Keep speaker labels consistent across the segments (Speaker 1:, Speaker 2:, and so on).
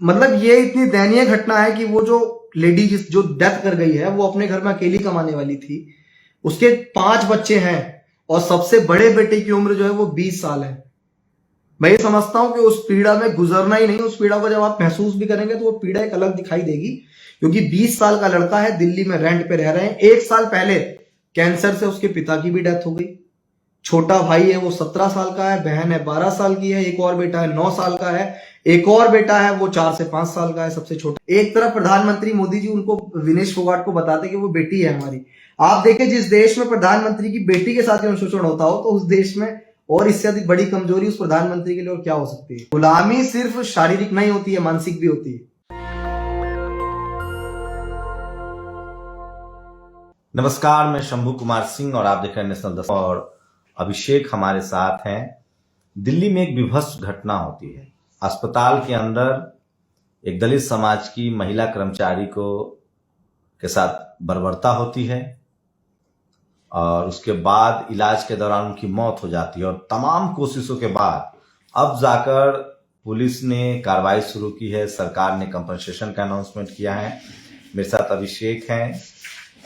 Speaker 1: मतलब ये इतनी दयनीय घटना है कि वो जो लेडी जो डेथ कर गई है वो अपने घर में अकेली कमाने वाली थी। उसके 5 बच्चे हैं और सबसे बड़े बेटे की उम्र जो है वो 20 साल है। मैं ये समझता हूं कि उस पीड़ा में गुजरना ही नहीं, उस पीड़ा को जब आप महसूस भी करेंगे तो वो पीड़ा एक अलग दिखाई देगी। क्योंकि 20 साल का लड़का है, दिल्ली में रेंट पे रह रहे हैं। 1 साल पहले कैंसर से उसके पिता की भी डेथ हो गई। छोटा भाई है वो 17 साल का है, बहन है 12 साल की है, एक और बेटा है 9 साल का है, एक और बेटा है वो 4 से 5 साल का है, सबसे छोटा। एक तरफ प्रधानमंत्री मोदी जी उनको विनेश फोगाट को बताते कि वो बेटी है हमारी। आप देखें, जिस देश में प्रधानमंत्री की बेटी के साथ शोषण होता हो तो उस देश में और इससे अधिक बड़ी कमजोरी उस प्रधानमंत्री के लिए और क्या हो सकती है। गुलामी सिर्फ शारीरिक नहीं होती है, मानसिक भी होती है।
Speaker 2: नमस्कार, मैं शंभू कुमार सिंह और आप देख रहे हैं नेशनल 10 और अभिषेक हमारे साथ हैं। दिल्ली में एक विभत्स घटना होती है। अस्पताल के अंदर एक दलित समाज की महिला कर्मचारी के साथ बर्बरता होती है और उसके बाद इलाज के दौरान उनकी मौत हो जाती है। और तमाम कोशिशों के बाद अब जाकर पुलिस ने कार्रवाई शुरू की है, सरकार ने कंपनसेशन का अनाउंसमेंट किया है। मेरे साथ अभिषेक हैं।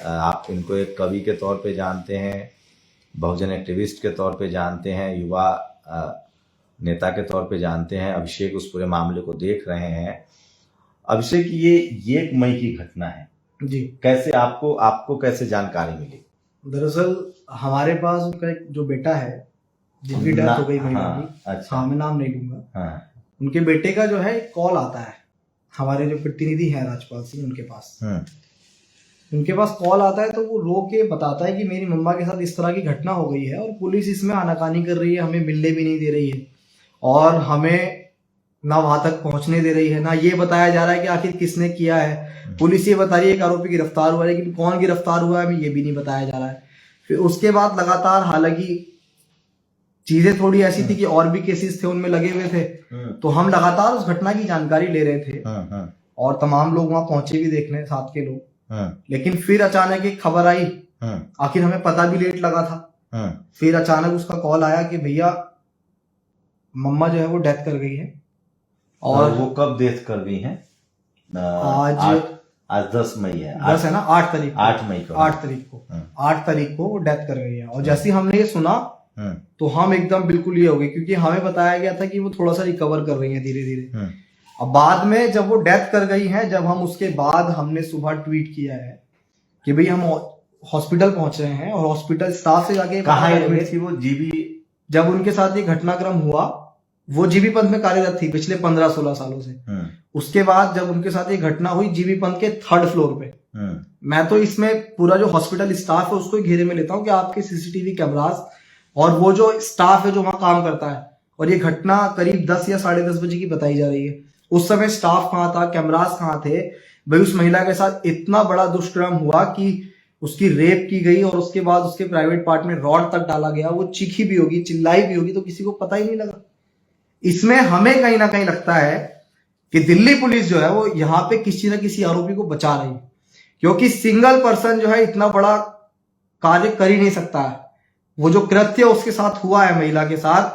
Speaker 2: आप इनको एक कवि के तौर पे जानते हैं, बहुजन एक्टिविस्ट के तौर पे जानते हैं, युवा नेता के तौर पे जानते हैं। अभिषेक उस पूरे मामले को देख रहे हैं। अभिषेक, ये 1 मई की घटना है
Speaker 1: जी।
Speaker 2: कैसे आपको कैसे जानकारी मिली?
Speaker 1: दरअसल हमारे पास उनका एक जो बेटा है जिनकी डेथ हो गई महिला की,
Speaker 2: अच्छा।
Speaker 1: हाँ, मैं नाम नहीं लूंगा।
Speaker 2: हाँ।
Speaker 1: उनके बेटे का जो है कॉल आता है हमारे जो प्रतिनिधि हैं राजपाल सिंह, उनके पास कॉल आता है। तो वो रो के बताता है कि मेरी मम्मा के साथ इस तरह की घटना हो गई है और पुलिस इसमें आनाकानी कर रही है, हमें मिलने भी नहीं दे रही है और हमें ना वहां तक पहुंचने दे रही है, ना ये बताया जा रहा है कि आखिर किसने किया है। पुलिस ये बता रही है कि आरोपी गिरफ्तार हुआ है, लेकिन कौन गिरफ्तार हुआ है हमें ये भी नहीं बताया जा रहा है। फिर उसके बाद लगातार, हालांकि चीजें थोड़ी ऐसी थी कि और भी केसेस थे उनमें लगे हुए थे, तो हम लगातार उस घटना की जानकारी ले रहे थे और तमाम लोग वहां पहुंचे भी देखने, साथ के लोग। लेकिन फिर अचानक एक खबर आई, आखिर हमें पता भी लेट लगा था। फिर अचानक उसका कॉल आया कि भैया मम्मा जो है वो डेथ कर गई है। और
Speaker 2: वो कब डेथ कर गई है? आज 10 मई है।
Speaker 1: 10 है ना, 8 तारीख को 8 तारीख को वो डेथ कर गई है। और जैसे ही हमने ये सुना तो हम एकदम बिल्कुल ये हो गए, क्योंकि हमें बताया गया था कि वो थोड़ा सा रिकवर कर रही है धीरे धीरे। अब बाद में जब वो डेथ कर गई है, जब हम उसके बाद हमने सुबह ट्वीट किया है कि भाई हम हॉस्पिटल पहुंच रहे हैं और हॉस्पिटल स्टाफ से जाके
Speaker 2: कहाँ एडमिट थी वो? जीबी,
Speaker 1: जब उनके साथ ये घटनाक्रम हुआ वो जीबी पंथ में कार्यरत थी पिछले 15-16 सालों से। उसके बाद जब उनके साथ ये घटना हुई जीबी पंथ के 3rd फ्लोर पे, मैं तो इसमें पूरा जो हॉस्पिटल स्टाफ है उसको घेरे में लेता हूँ कि आपके सीसीटीवी कैमरास और वो जो स्टाफ है जो वहां काम करता है। और ये घटना करीब 10 या 10:30 बजे की बताई जा रही है। उस समय स्टाफ कहाँ था, कैमरास कहाँ थे? भाई उस महिला के साथ इतना बड़ा दुष्कर्म हुआ कि उसकी रेप की गई और उसके बाद उसके प्राइवेट पार्ट में रॉड तक डाला गया। वो चीखी भी होगी, चिल्लाई भी होगी, तो किसी को पता ही नहीं लगा। इसमें हमें कहीं ना कहीं लगता है कि दिल्ली पुलिस जो है वो यहाँ पे किसी न किसी आरोपी को बचा रही है, क्योंकि सिंगल पर्सन जो है इतना बड़ा कार्य कर ही नहीं सकता है। वो जो कृत्य उसके साथ हुआ है महिला के साथ,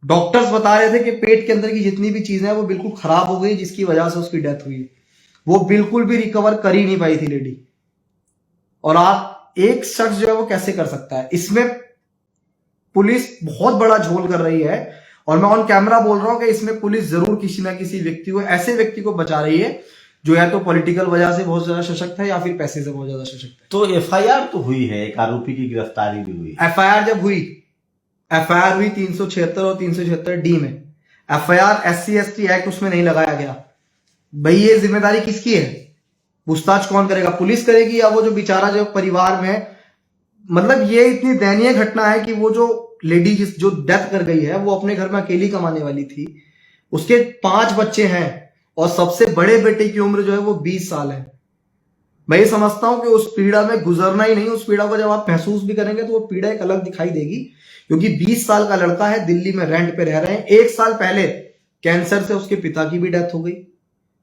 Speaker 1: डॉक्टर्स बता रहे थे कि पेट के अंदर की जितनी भी चीजें हैं वो बिल्कुल खराब हो गई, जिसकी वजह से उसकी डेथ हुई। वो बिल्कुल भी रिकवर कर ही नहीं पाई थी लेडी। और आप एक शख्स जो है वो कैसे कर सकता है? इसमें पुलिस बहुत बड़ा झोल कर रही है और मैं ऑन कैमरा बोल रहा हूं कि इसमें पुलिस जरूर किसी ना किसी व्यक्ति को, ऐसे व्यक्ति को बचा रही है जो या तो पॉलिटिकल वजह से बहुत ज्यादा सशक्त है या फिर पैसे से बहुत ज्यादा सशक्त है।
Speaker 2: तो एफआईआर तो हुई है, एक आरोपी की गिरफ्तारी भी हुई।
Speaker 1: एफआईआर जब हुई, एफआईआर हुई 376 और 376D में। एफआईआर SC/ST एक्ट उसमें नहीं लगाया गया। भाई ये जिम्मेदारी किसकी है? पूछताछ कौन करेगा? पुलिस करेगी या वो जो बेचारा जो परिवार में, मतलब ये इतनी दयनीय घटना है कि वो जो लेडी जो डेथ कर गई है वो अपने घर में अकेली कमाने वाली थी। उसके 5 बच्चे हैं और सबसे बड़े बेटे की उम्र जो है वो 20 साल है। मैं ये समझता हूं कि उस पीड़ा में गुजरना ही नहीं, उस पीड़ा को जब आप महसूस भी करेंगे तो वो पीड़ा एक अलग दिखाई देगी। क्योंकि 20 साल का लड़का है, दिल्ली में रेंट पे रह रहे हैं। 1 साल पहले कैंसर से उसके पिता की भी डेथ हो गई।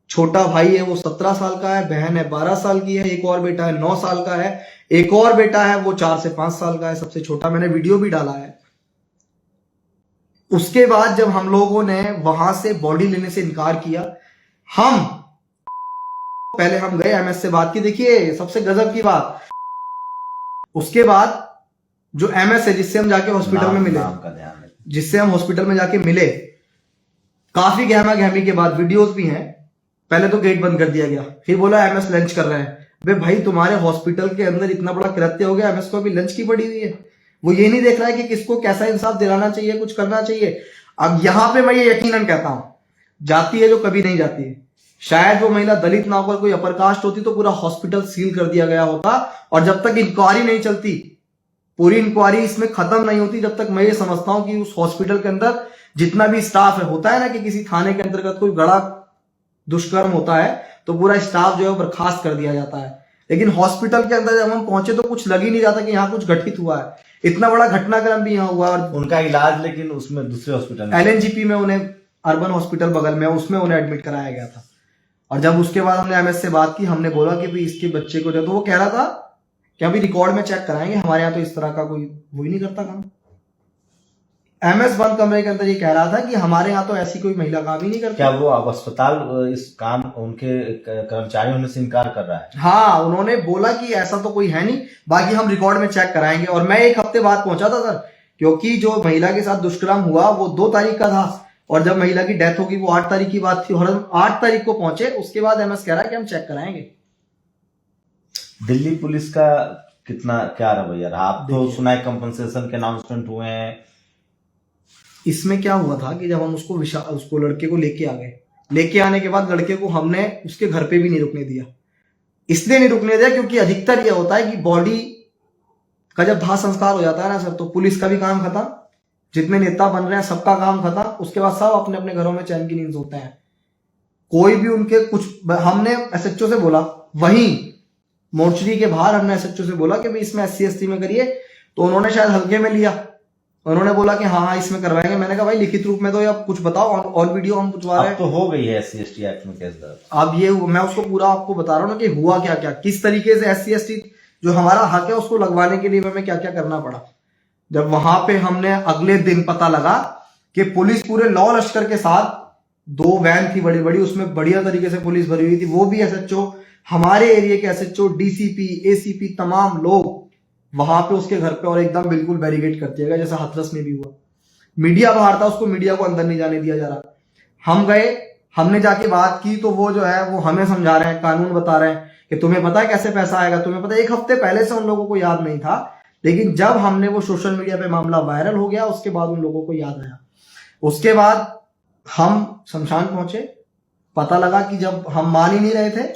Speaker 1: छोटा भाई है वो 17 साल का है, बहन है 12 साल की है, एक और बेटा है 9 साल का है, एक और बेटा है वो 4 से 5 साल का है, सबसे छोटा। मैंने वीडियो भी डाला है। उसके बाद जब हम लोगों ने वहां से बॉडी लेने से इनकार किया, हम पहले हम गए, एमएस से बात की। देखिए सबसे गजब की बात, उसके बाद जो एमएस है जिससे हम जाके हॉस्पिटल में मिले,
Speaker 2: नाम का ध्यान रखिए।
Speaker 1: जिससे हम हॉस्पिटल में जाके मिले, काफी गहमा गहमी के बाद वीडियोस भी हैं, पहले तो गेट बंद कर दिया गया, फिर बोला एमएस लंच कर रहे हैं। वे भाई तुम्हारे हॉस्पिटल के अंदर इतना बड़ा कृत्य हो गया, एमएस को अभी लंच की पड़ी हुई है। वो ये नहीं देख रहा है कि किसको कैसा इंसाफ दिलाना चाहिए, कुछ करना चाहिए। अब यहां पे मैं ये यकीनन कहता हूं, जाती है जो कभी नहीं जाती है। शायद वो महिला दलित ना होकर कोई अपर कास्ट होती तो पूरा हॉस्पिटल सील कर दिया गया होता, और जब तक इंक्वायरी नहीं चलती, पूरी इंक्वायरी इसमें खत्म नहीं होती, जब तक मैं ये समझता हूं कि उस हॉस्पिटल के अंदर जितना भी स्टाफ है, होता है ना कि किसी थाने के अंतर्गत कोई बड़ा दुष्कर्म होता है तो पूरा स्टाफ जो है बर्खास्त कर दिया जाता है, लेकिन हॉस्पिटल के अंदर जब हम पहुंचे तो कुछ लग ही नहीं जाता कि यहाँ कुछ घटित हुआ है। इतना बड़ा घटनाक्रम भी यहाँ हुआ, और
Speaker 2: उनका इलाज लेकिन उसमें दूसरे हॉस्पिटल में,
Speaker 1: एलएनजीपी में, उन्हें अर्बन हॉस्पिटल बगल में, उसमें उन्हें एडमिट कराया गया था। और जब उसके बाद हमने एमएस से बात की, हमने बोला कि भाई इसके बच्चे को, जब तो वो कह रहा था कि अभी रिकॉर्ड में चेक कराएंगे, हमारे यहाँ तो इस तरह का कोई वो ही नहीं करता काम। एमएस बंद कमरे के अंदर ये कह रहा था कि हमारे यहाँ तो ऐसी कोई महिला काम ही नहीं करती।
Speaker 2: क्या वो अब अस्पताल इस काम उनके कर्मचारी होने से इनकार कर रहा है?
Speaker 1: हाँ, उन्होंने बोला कि ऐसा तो कोई है नहीं, बाकी हम रिकॉर्ड में चेक कराएंगे। और मैं 1 हफ्ते बाद पहुंचा था सर, क्योंकि जो महिला के साथ दुष्कर्म हुआ वो 2 तारीख का था, और जब महिला की डेथ होगी वो 8 तारीख की बात थी, और हम 8 तारीख को पहुंचे। उसके बाद एमएस कह रहा है कि हम चेक कराएंगे।
Speaker 2: दिल्ली पुलिस का कितना क्या रवैया रहा? आप तो सुना है कंपनसेशन के अनाउंसमेंट हुए हैं।
Speaker 1: इसमें क्या हुआ था कि जब हम उसको लड़के को लेके आ गए, लेके आने के बाद लड़के को हमने उसके घर पे भी नहीं रुकने दिया। इसलिए नहीं रुकने दिया क्योंकि अधिकतर यह होता है कि बॉडी का जब दाह संस्कार हो जाता है ना सर, तो पुलिस का भी काम खत्म, जितने नेता बन रहे हैं सबका काम खत्म, उसके बाद सब अपने अपने घरों में चैन की नींद सोते हैं। कोई भी उनके कुछ, हमने एसएचओ से बोला, वहीं मोर्चरी के बाहर हमने एसएचओ से बोला कि भाई इसमें SC ST में करिए, तो उन्होंने शायद हल्के में लिया, उन्होंने बोला कि हाँ हाँ इसमें करवाएंगे। मैंने कहा भाई लिखित रूप में तो, या कुछ बताओ, और वीडियो हम पूछवा रहे हैं।
Speaker 2: तो हो गई है SC ST एक्ट में केस दर्ज।
Speaker 1: अब ये मैं उसको पूरा आपको बता रहा हूँ ना कि हुआ क्या क्या, किस तरीके से SC ST जो हमारा हक है उसको लगवाने के लिए हमें क्या क्या करना पड़ा। जब वहां पे हमने अगले दिन पता लगा कि पुलिस पूरे लॉ लश्कर के साथ, 2 वैन थी बड़ी बड़ी, उसमें बढ़िया तरीके से पुलिस भरी हुई थी, वो भी SHO, हमारे एरिया के SHO, DCP, ACP, तमाम लोग वहां पे उसके घर पे, और एकदम बिल्कुल बैरिकेड कर दिया गया, जैसा हाथरस में भी हुआ। मीडिया बाहर था, उसको मीडिया को अंदर नहीं जाने दिया जा रहा। हम गए, हमने जाके बात की, तो वो जो है वो हमें समझा रहे हैं, कानून बता रहे हैं कि तुम्हें पता है कैसे पैसा आएगा, तुम्हें पता है। 1 हफ्ते पहले से उन लोगों को याद नहीं था, लेकिन जब हमने वो सोशल मीडिया पे मामला वायरल हो गया, उसके बाद उन लोगों को याद आया। उसके बाद हम शमशान पहुंचे, पता लगा कि जब हम मान ही नहीं रहे थे,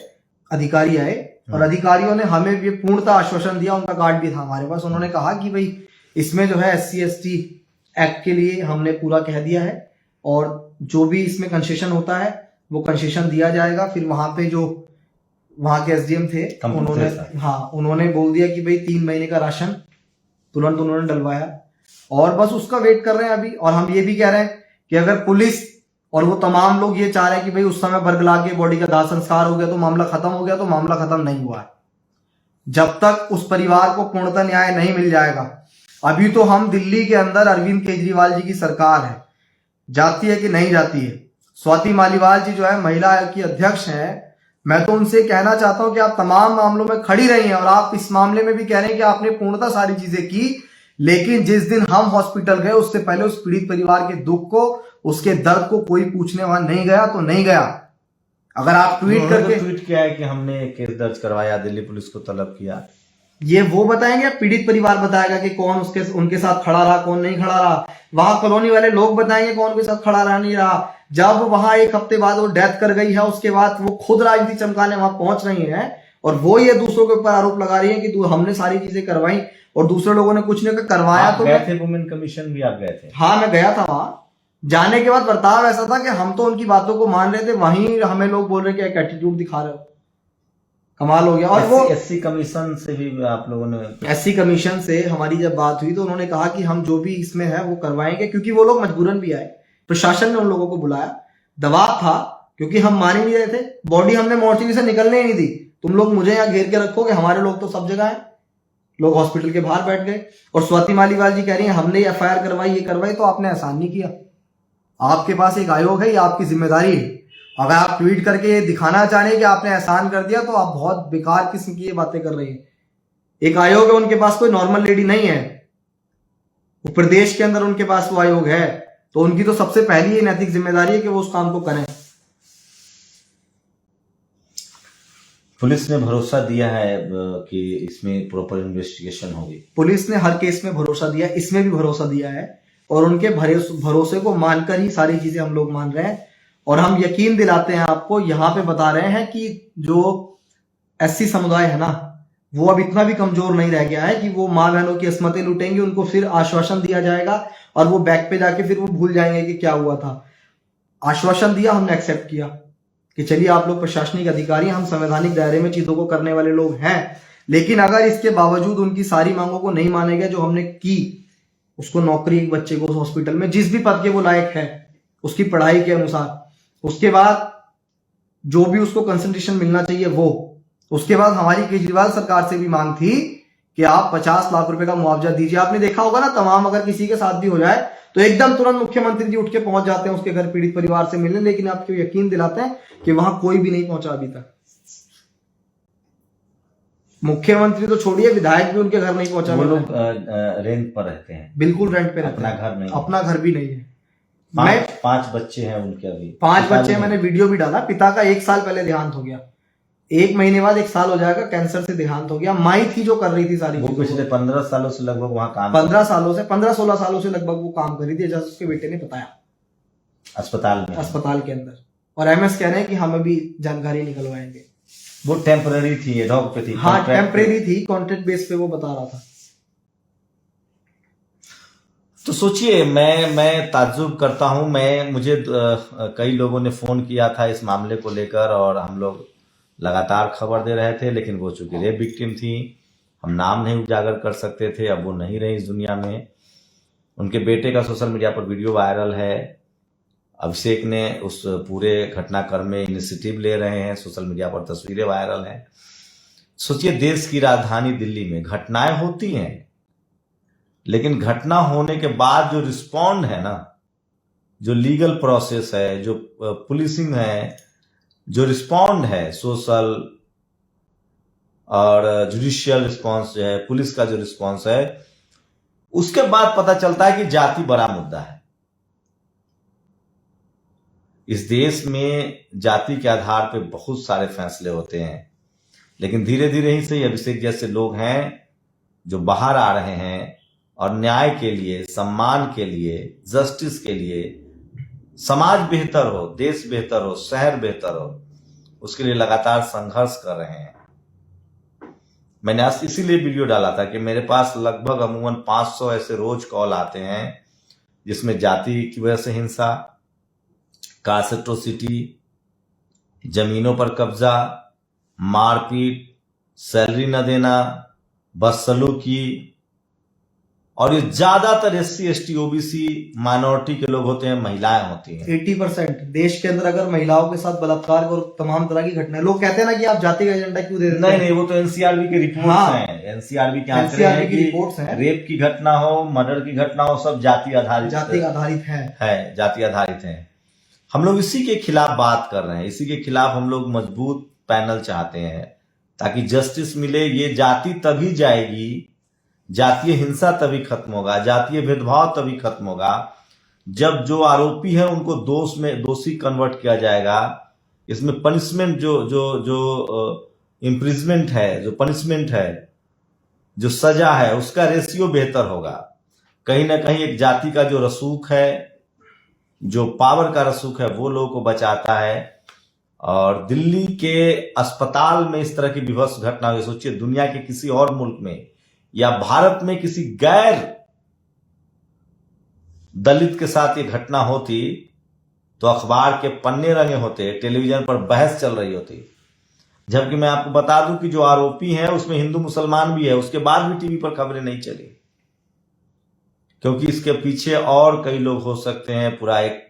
Speaker 1: अधिकारी आए, और अधिकारियों ने हमें ये पूर्णतः आश्वासन दिया, उनका कार्ड भी था हमारे पास। उन्होंने कहा कि भाई इसमें जो है SC ST एक्ट के लिए हमने पूरा कह दिया है, और जो भी इसमें कंसेशन होता है वो कंसेशन दिया जाएगा। फिर वहां पे जो वहां के SDM थे, उन्होंने बोल दिया कि भाई 3 महीने का राशन तुरंत उन्होंने डलवाया, और बस उसका वेट कर रहे हैं अभी। और हम ये भी कह रहे हैं कि अगर पुलिस और वो तमाम लोग ये चाह रहे हैं कि भाई उस समय बरगला के बॉडी का दाह संस्कार हो गया तो मामला खत्म हो गया, तो मामला खत्म नहीं हुआ है। जब तक उस परिवार को पूर्णतः न्याय नहीं मिल जाएगा, अभी तो हम दिल्ली के अंदर अरविंद केजरीवाल जी की सरकार है, जाती है कि नहीं जाती है। स्वाति मालीवाल जी जो है महिला आयोग की अध्यक्ष हैं, मैं तो उनसे कहना चाहता हूं कि आप तमाम मामलों में खड़ी रही हैं, और आप इस मामले में भी कह रहे हैं कि आपने पूर्णतः सारी चीजें की, लेकिन जिस दिन हम हॉस्पिटल गए उससे पहले उस पीड़ित परिवार के दुख को, उसके दर्द को कोई पूछने वहां नहीं गया, तो नहीं गया। अगर आप ट्वीट करके
Speaker 2: ट्वीट किया है कि हमने केस दर्ज करवाया, दिल्ली पुलिस को तलब किया,
Speaker 1: ये वो बताएंगे, पीड़ित परिवार बताएगा कि कौन उनके साथ खड़ा रहा, कौन नहीं खड़ा रहा। वहां कॉलोनी वाले लोग बताएंगे कौन के साथ खड़ा रहा, नहीं रहा। जब वहां 1 हफ्ते बाद वो डेथ कर गई है, उसके बाद वो खुद राजनीति चमकाने वहां पहुंच रही है, और वो ये दूसरों के ऊपर आरोप लगा रही है कि हमने सारी चीजें करवाई और दूसरे लोगों ने कुछ नहीं करवाया। तो
Speaker 2: गए थे वुमेन कमीशन भी, आप गए थे?
Speaker 1: हाँ, मैं गया था। वहां जाने के बाद बर्ताव ऐसा था कि हम तो उनकी बातों को मान रहे थे, वहीं हमें लोग बोल रहे कि एक एटीट्यूड दिखा रहे हो, कमाल हो गया। और वो
Speaker 2: SC कमीशन से भी आप लोगों ने,
Speaker 1: SC कमीशन से हमारी जब बात हुई तो उन्होंने कहा कि हम जो भी इसमें है वो करवाएंगे, क्योंकि वो लोग मजबूरन भी आए, प्रशासन ने उन लोगों को बुलाया, दबाव था, क्योंकि हम मान ही नहीं रहे थे। बॉडी हमने मोर्चरी से निकलने ही नहीं दी, तुम लोग मुझे यहाँ घेर के रखोगे, हमारे लोग तो सब जगह है। लोग हॉस्पिटल के बाहर बैठ गए, और स्वाति मालीवाल जी कह रही है हमने FIR करवाई, ये करवाई, तो आपने एहसान नहीं किया। आपके पास एक आयोग है, ये आपकी जिम्मेदारी है, अगर आप ट्वीट करके ये दिखाना चाह रहे हैं कि आपने एहसान कर दिया तो आप बहुत बेकार किस्म की ये बातें कर रही हैं। एक आयोग है, उनके पास कोई नॉर्मल लेडी नहीं है, वो प्रदेश के अंदर उनके पास वो आयोग है, तो उनकी तो सबसे पहली ये नैतिक जिम्मेदारी है कि वो उस काम को करें।
Speaker 2: पुलिस ने भरोसा दिया है कि इसमें प्रॉपर इन्वेस्टिगेशन होगी।
Speaker 1: पुलिस ने हर केस में भरोसा दिया, इसमें भी भरोसा दिया है, और उनके भरोसे को मानकर ही सारी चीजें हम लोग मान रहे हैं। और हम यकीन दिलाते हैं आपको, यहाँ पे बता रहे हैं कि जो एससी समुदाय है ना, वो अब इतना भी कमजोर नहीं रह गया है कि वो माँ बहनों की अस्मतें लूटेंगे, उनको फिर आश्वासन दिया जाएगा और वो बैक पे जाके फिर वो भूल जाएंगे कि क्या हुआ था। आश्वासन दिया, हमने एक्सेप्ट किया कि चलिए आप लोग प्रशासनिक अधिकारी, हम संवैधानिक दायरे में चीजों को करने वाले लोग हैं, लेकिन अगर इसके बावजूद उनकी सारी मांगों को नहीं माने गए जो हमने की, उसको नौकरी, एक बच्चे को हॉस्पिटल में जिस भी पद के वो लायक है उसकी पढ़ाई के अनुसार, उसके बाद जो भी उसको कंसंट्रेशन मिलना चाहिए वो, उसके बाद हमारी केजरीवाल सरकार से भी मांग थी कि आप 50 लाख रुपए का मुआवजा दीजिए। आपने देखा होगा ना, तमाम अगर किसी के साथ भी हो जाए तो एकदम तुरंत मुख्यमंत्री जी उठ के पहुंच जाते हैं उसके घर पीड़ित परिवार से मिलने, लेकिन आपको यकीन दिलाते हैं कि वहां कोई भी नहीं पहुंचा अभी तक। मुख्यमंत्री तो छोड़िए, विधायक भी उनके घर नहीं पहुंचा।
Speaker 2: वो लोग रेंट पर रहते हैं,
Speaker 1: बिल्कुल रेंट पे रहते
Speaker 2: अपना
Speaker 1: हैं,
Speaker 2: घर नहीं,
Speaker 1: अपना घर भी नहीं है।
Speaker 2: पांच बच्चे हैं उनके, अभी
Speaker 1: 5 बच्चे, मैंने वीडियो भी डाला। पिता का 1 साल पहले देहांत हो गया, 1 महीने बाद 1 साल हो जाएगा, कैंसर से देहांत हो गया। माई थी जो कर रही थी सारी,
Speaker 2: वो पिछले 15 सालों से लगभग वहां काम,
Speaker 1: 15-16 सालों से लगभग वो काम कर रही थी, जैसे उसके बेटे ने बताया, अस्पताल के अंदर। और एमएस कह रहे हैं कि हम अभी जानकारी निकलवाएंगे।
Speaker 2: वो टेम्पररी थी, एडहॉक पे थी,
Speaker 1: हाँ टेम्परेरी थी, कॉन्ट्रैक्ट बेस पे वो बता रहा था।
Speaker 2: तो सोचिए, मैं ताज्जुब करता हूं। मुझे कई लोगों ने फोन किया था इस मामले को लेकर, और हम लोग लगातार खबर दे रहे थे, लेकिन वो चूंकि रेप विक्टिम थी, हम नाम नहीं उजागर कर सकते थे। अब वो नहीं रही इस दुनिया में। उनके बेटे का सोशल मीडिया पर वीडियो वायरल है। अभिषेक ने उस पूरे घटनाक्रम में इनिशिएटिव ले रहे हैं, सोशल मीडिया पर तस्वीरें वायरल हैं। सोचिए, देश की राजधानी दिल्ली में घटनाएं होती हैं, लेकिन घटना होने के बाद जो रिस्पॉन्ड है ना, जो लीगल प्रोसेस है, जो पुलिसिंग है, जो रिस्पॉन्ड है, सोशल और जुडिशियल रिस्पॉन्स जो है, पुलिस का जो रिस्पॉन्स है, उसके बाद पता चलता है कि जाति बड़ा मुद्दा है। इस देश में जाति के आधार पर बहुत सारे फैसले होते हैं, लेकिन धीरे धीरे ही से अभिषेक जैसे लोग हैं जो बाहर आ रहे हैं और न्याय के लिए, सम्मान के लिए, जस्टिस के लिए, समाज बेहतर हो, देश बेहतर हो, शहर बेहतर हो, उसके लिए लगातार संघर्ष कर रहे हैं। मैंने आज इसीलिए वीडियो डाला था कि मेरे पास लगभग अमूमन 500 ऐसे रोज कॉल आते हैं जिसमें जाति की वजह से हिंसा, कास्ट एट्रोसिटी, जमीनों पर कब्जा, मारपीट, सैलरी न देना, बदसलूकी, और ये ज्यादातर SC ST OBC माइनॉरिटी के लोग होते हैं, महिलाएं होती हैं।
Speaker 1: 80% देश के अंदर अगर महिलाओं के साथ बलात्कार और तमाम तरह की घटनाएं, लोग कहते हैं ना कि आप जाति का एजेंडा क्यों दे देते हैं?
Speaker 2: नहीं, वो तो NCRB के रिपोर्ट्स हैं। NCRB के आंकड़े हैं कि रिपोर्ट्स हैं, रेप की घटना हो, मर्डर की घटना हो, सब जाति आधारित है, जाति आधारित है। हम लोग इसी के खिलाफ बात कर रहे हैं, इसी के खिलाफ हम लोग मजबूत पैनल चाहते हैं ताकि जस्टिस मिले। ये जाति तभी जाएगी, जातीय हिंसा तभी खत्म होगा, जातीय भेदभाव तभी खत्म होगा जब जो आरोपी है उनको दोषी कन्वर्ट किया जाएगा। इसमें पनिशमेंट जो इम्प्रिजमेंट है, जो पनिशमेंट है, जो सजा है, उसका रेशियो बेहतर होगा। कहीं ना कहीं एक जाति का जो रसूख है, जो पावर का रसूख है, वो लोगों को बचाता है। और दिल्ली के अस्पताल में इस तरह की विभत्स घटना हुई, सोचिए दुनिया के किसी और मुल्क में या भारत में किसी गैर दलित के साथ ये घटना होती तो अखबार के पन्ने रंगे होते, टेलीविजन पर बहस चल रही होती। जबकि मैं आपको बता दूं कि जो आरोपी हैं उसमें हिंदू मुसलमान भी है, उसके बाद भी टीवी पर खबरें नहीं चली, क्योंकि इसके पीछे और कई लोग हो सकते हैं। पूरा एक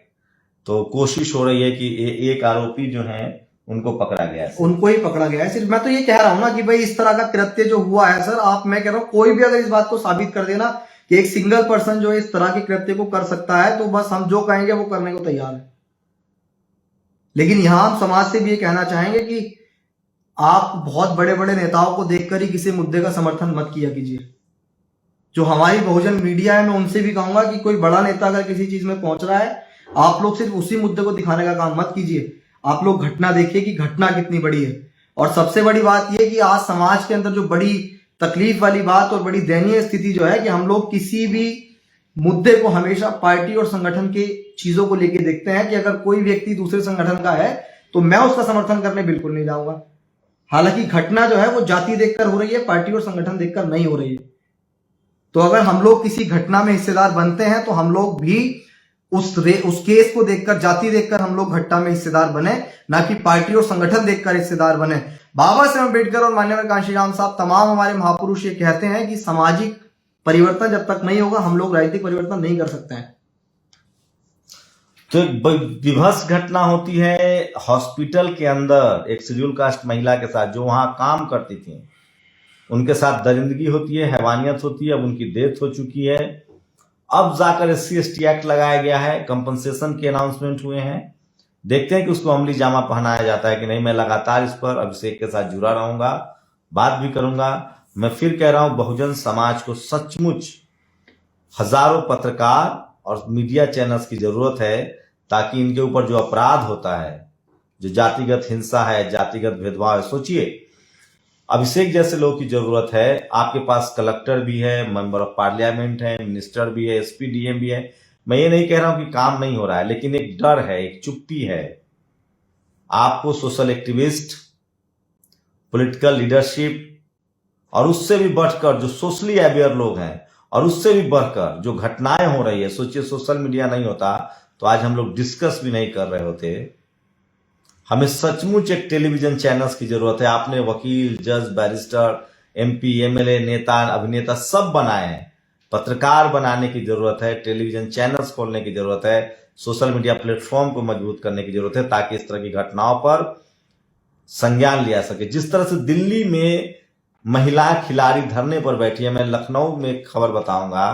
Speaker 2: तो कोशिश हो रही है कि एक आरोपी जो है उनको पकड़ा गया है,
Speaker 1: उनको ही पकड़ा गया है। सिर्फ मैं तो ये कह रहा हूं ना कि भाई इस तरह का कृत्य जो हुआ है सर, मैं कह रहा हूं कोई भी अगर इस बात को साबित कर देना कि एक सिंगल पर्सन जो इस तरह के कृत्य को कर सकता है, तो बस हम जो कहेंगे वो करने को तैयार है। लेकिन यहां हम समाज से भी ये कहना चाहेंगे कि आप बहुत बड़े बड़े नेताओं को देखकर ही किसी मुद्दे का समर्थन मत किया कीजिए। जो हमारी बहुजन मीडिया है, मैं उनसे भी कहूंगा कि कोई बड़ा नेता अगर किसी चीज में पहुंच रहा है, आप लोग सिर्फ उसी मुद्दे को दिखाने का काम मत कीजिए। आप लोग घटना देखिए कि घटना कितनी बड़ी है। और सबसे बड़ी बात यह कि आज समाज के अंदर जो बड़ी तकलीफ वाली बात और बड़ी दयनीय स्थिति जो है कि हम लोग किसी भी मुद्दे को हमेशा पार्टी और संगठन के चीजों को लेके देखते हैं कि अगर कोई व्यक्ति दूसरे संगठन का है तो मैं उसका समर्थन करने बिल्कुल नहीं जाऊंगा। हालांकि घटना जो है वो जाति देखकर हो रही है, पार्टी और संगठन देखकर नहीं हो रही है। तो अगर हम लोग किसी घटना में हिस्सेदार बनते हैं तो हम लोग भी उस केस को देखकर, जाति देखकर हम लोग घटना में हिस्सेदार बने, ना कि पार्टी और संगठन देखकर हिस्सेदार बने। बाबा साहेब अम्बेडकर और माननीय कांशीराम साहब, तमाम हमारे महापुरुष ये कहते हैं कि सामाजिक परिवर्तन जब तक नहीं होगा हम लोग राजनीतिक परिवर्तन नहीं कर सकते हैं।
Speaker 2: तो विभत्स घटना होती है हॉस्पिटल के अंदर एक शेड्यूल कास्ट महिला के साथ, जो वहां काम करती थी, उनके साथ दरिंदगी होती है, हैवानियत होती है। अब उनकी डेथ हो चुकी है। अब जाकर SC/ST एक्ट लगाया गया है, कंपनसेशन के अनाउंसमेंट हुए हैं। देखते हैं कि उसको अमली जामा पहनाया जाता है कि नहीं। मैं लगातार इस पर अभिषेक के साथ जुड़ा रहूंगा, बात भी करूंगा। मैं फिर कह रहा हूं, बहुजन समाज को सचमुच हजारों पत्रकार और मीडिया चैनल्स की जरूरत है, ताकि इनके ऊपर जो अपराध होता है, जो जातिगत हिंसा है, जातिगत भेदभाव है, सोचिए अभिषेक जैसे लोगों की जरूरत है। आपके पास कलेक्टर भी है, मेंबर ऑफ पार्लियामेंट है, मिनिस्टर भी है, SP DM भी है। मैं ये नहीं कह रहा हूं कि काम नहीं हो रहा है, लेकिन एक डर है, एक चुप्पी है। आपको सोशल एक्टिविस्ट, पॉलिटिकल लीडरशिप और उससे भी बढ़कर जो सोशली अवेयर लोग हैं, और उससे भी बढ़कर जो घटनाएं हो रही है, सोचिए सोशल मीडिया नहीं होता तो आज हम लोग डिस्कस भी नहीं कर रहे होते। हमें सचमुच एक टेलीविजन चैनल्स की जरूरत है। आपने वकील, जज, बैरिस्टर, MP, MLA, नेता, अभिनेता सब बनाए हैं। पत्रकार बनाने की जरूरत है, टेलीविजन चैनल्स खोलने की जरूरत है, सोशल मीडिया प्लेटफॉर्म को मजबूत करने की जरूरत है, ताकि इस तरह की घटनाओं पर संज्ञान लिया सके। जिस तरह से दिल्ली में महिला खिलाड़ी धरने पर बैठी है, मैं लखनऊ में एक खबर बताऊंगा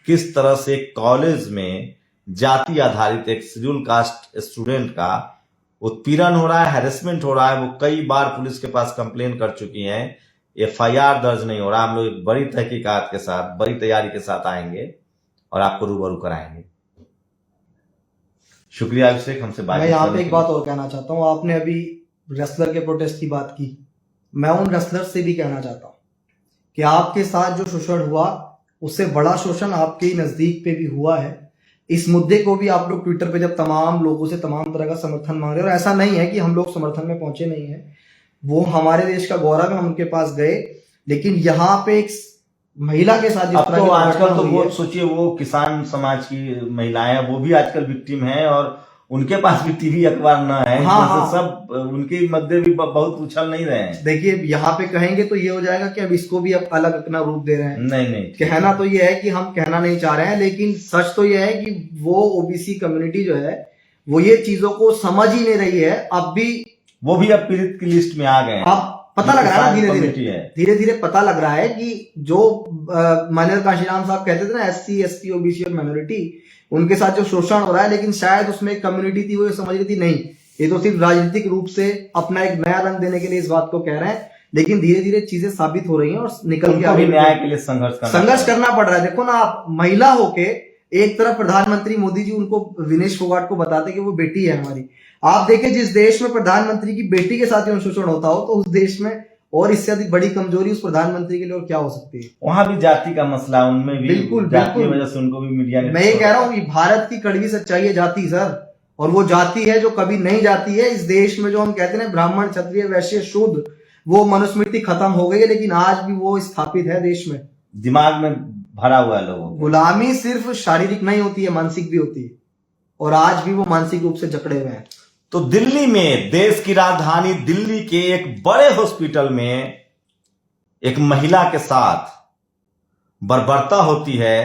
Speaker 2: किस तरह से कॉलेज में जाति आधारित एक शेड्यूल कास्ट स्टूडेंट का उत्पीड़न हो रहा है, हैरेसमेंट हो रहा है। वो कई बार पुलिस के पास कंप्लेन कर चुकी हैं, FIR दर्ज नहीं हो रहा। हम लोग बड़ी तहकीकात के साथ, बड़ी तैयारी के साथ आएंगे और आपको रूबरू कराएंगे। शुक्रिया अभिषेक, हमसे बात।
Speaker 1: मैं यहाँ पे एक बात और कहना चाहता हूँ। आपने अभी रेसलर के प्रोटेस्ट की बात की, मैं उन रेसलर से भी कहना चाहता हूँ कि आपके साथ जो शोषण हुआ, उससे बड़ा शोषण आपके ही नजदीक पे भी हुआ है। इस मुद्दे को भी आप लोग ट्विटर पे जब तमाम लोगों से तमाम तरह का समर्थन मांग रहे हैं, और ऐसा नहीं है कि हम लोग समर्थन में पहुंचे नहीं है, वो हमारे देश का गौरव है, हम उनके पास गए। लेकिन यहाँ पे एक महिला के साथ जिस तरह
Speaker 2: तो आजकल तो वो सोचिए, वो किसान समाज की महिलाएं, वो भी आजकल विक्टिम है, और उनके पास भी TV अखबार न है। हाँ। सब उनके मध्य भी बहुत उछल नहीं रहे हैं।
Speaker 1: देखिए यहाँ पे कहेंगे तो ये हो जाएगा कि अब इसको भी अब अलग अपना रूप दे रहे हैं।
Speaker 2: नहीं,
Speaker 1: कहना तो ये है कि हम कहना नहीं चाह रहे हैं, लेकिन सच तो ये है कि वो OBC कम्युनिटी जो है वो ये चीजों को समझ ही नहीं रही है। अब भी
Speaker 2: वो भी अब पीड़ित की लिस्ट में आ गए हैं।
Speaker 1: अब पता लग रहा है ना, धीरे धीरे पता लग रहा है कि जो माननीय कांशीराम साहब कहते थे ना, SC ST OBC और माइनॉरिटी, उनके साथ जो शोषण हो रहा है, लेकिन शायद उसमें एक कम्युनिटी थी, वो ये समझ रही थी नहीं, ये तो सिर्फ राजनीतिक रूप से अपना एक नया रंग देने के लिए इस बात को कह रहे हैं। लेकिन धीरे धीरे चीजें साबित हो रही हैं और निकल के
Speaker 2: आगे न्याय के लिए संघर्ष
Speaker 1: करना पड़ रहा है। देखो ना, आप महिला होके एक तरफ प्रधानमंत्री मोदी जी उनको विनेश फोगाट को बताते कि वो बेटी है हमारी। आप देखें, जिस देश में प्रधानमंत्री की बेटी के साथ ही शोषण होता हो, तो उस देश में और इससे अधिक बड़ी कमजोरी उस प्रधानमंत्री के लिए और क्या हो सकती है।
Speaker 2: वहां भी जाति का मसला, उनमें भी
Speaker 1: बिल्कुल
Speaker 2: जाति की वजह से उनको भी मीडिया ने।
Speaker 1: मैं ये कह रहा हूँ कि भारत की कड़वी सच्चाई है जाति सर, और वो जाति है जो कभी नहीं जाती है। इस देश में जो हम कहते हैं ब्राह्मण, क्षत्रिय, वैश्य, शूद्र, वो मनुस्मृति खत्म हो गई है, लेकिन आज भी वो स्थापित है देश में,
Speaker 2: दिमाग में भरा हुआ है लोगों।
Speaker 1: गुलामी सिर्फ शारीरिक नहीं होती है, मानसिक भी होती है, और आज भी वो मानसिक रूप से जकड़े हुए हैं।
Speaker 2: तो दिल्ली में, देश की राजधानी दिल्ली के एक बड़े हॉस्पिटल में एक महिला के साथ बर्बरता होती है।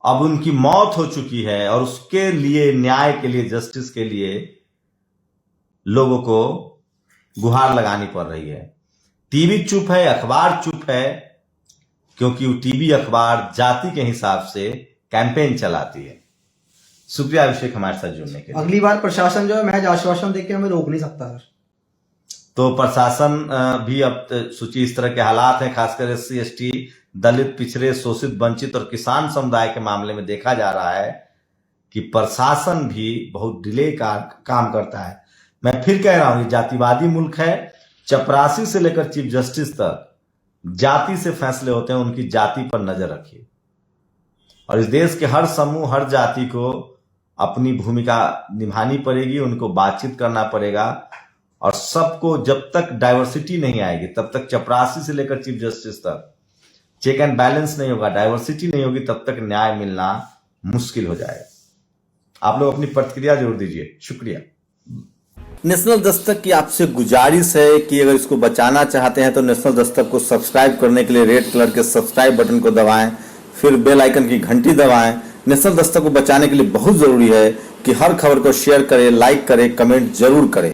Speaker 2: अब उनकी मौत हो चुकी है, और उसके लिए, न्याय के लिए, जस्टिस के लिए लोगों को गुहार लगानी पड़ रही है। टीवी चुप है, अखबार चुप है, क्योंकि वो टीवी अखबार जाति के हिसाब से कैंपेन चलाती है। शुक्रिया अभिषेक हमारे साथ जुड़ने के लिए।
Speaker 1: अगली बार प्रशासन जो है महज आश्वासन देके हमें रोक नहीं सकता सर।
Speaker 2: तो प्रशासन भी अब सोचिए इस तरह के हालात हैं, खासकर SC ST दलित पिछड़े शोषित वंचित और किसान समुदाय के मामले में देखा जा रहा है कि प्रशासन भी बहुत डिले का काम करता है। मैं फिर कह रहा हूं ये जातिवादी मुल्क है। चपरासी से लेकर चीफ जस्टिस तक जाति से फैसले होते हैं, उनकी जाति पर नजर रखिए। और इस देश के हर समूह हर जाति को अपनी भूमिका निभानी पड़ेगी, उनको बातचीत करना पड़ेगा और सबको जब तक डाइवर्सिटी नहीं आएगी तब तक चपरासी से लेकर चीफ जस्टिस तक चेक एंड बैलेंस नहीं होगा, डाइवर्सिटी नहीं होगी, तब तक न्याय मिलना मुश्किल हो जाएगा। आप लोग अपनी प्रतिक्रिया जरूर दीजिए। शुक्रिया। नेशनल दस्तक की आपसे गुजारिश है कि अगर इसको बचाना चाहते हैं तो नेशनल दस्तक को सब्सक्राइब करने के लिए रेड कलर के सब्सक्राइब बटन को दबाएं, फिर बेल आइकन की घंटी दबाएं। नेशनल दस्तक को बचाने के लिए बहुत जरूरी है कि हर खबर को शेयर करें, लाइक करें, कमेंट जरूर करें।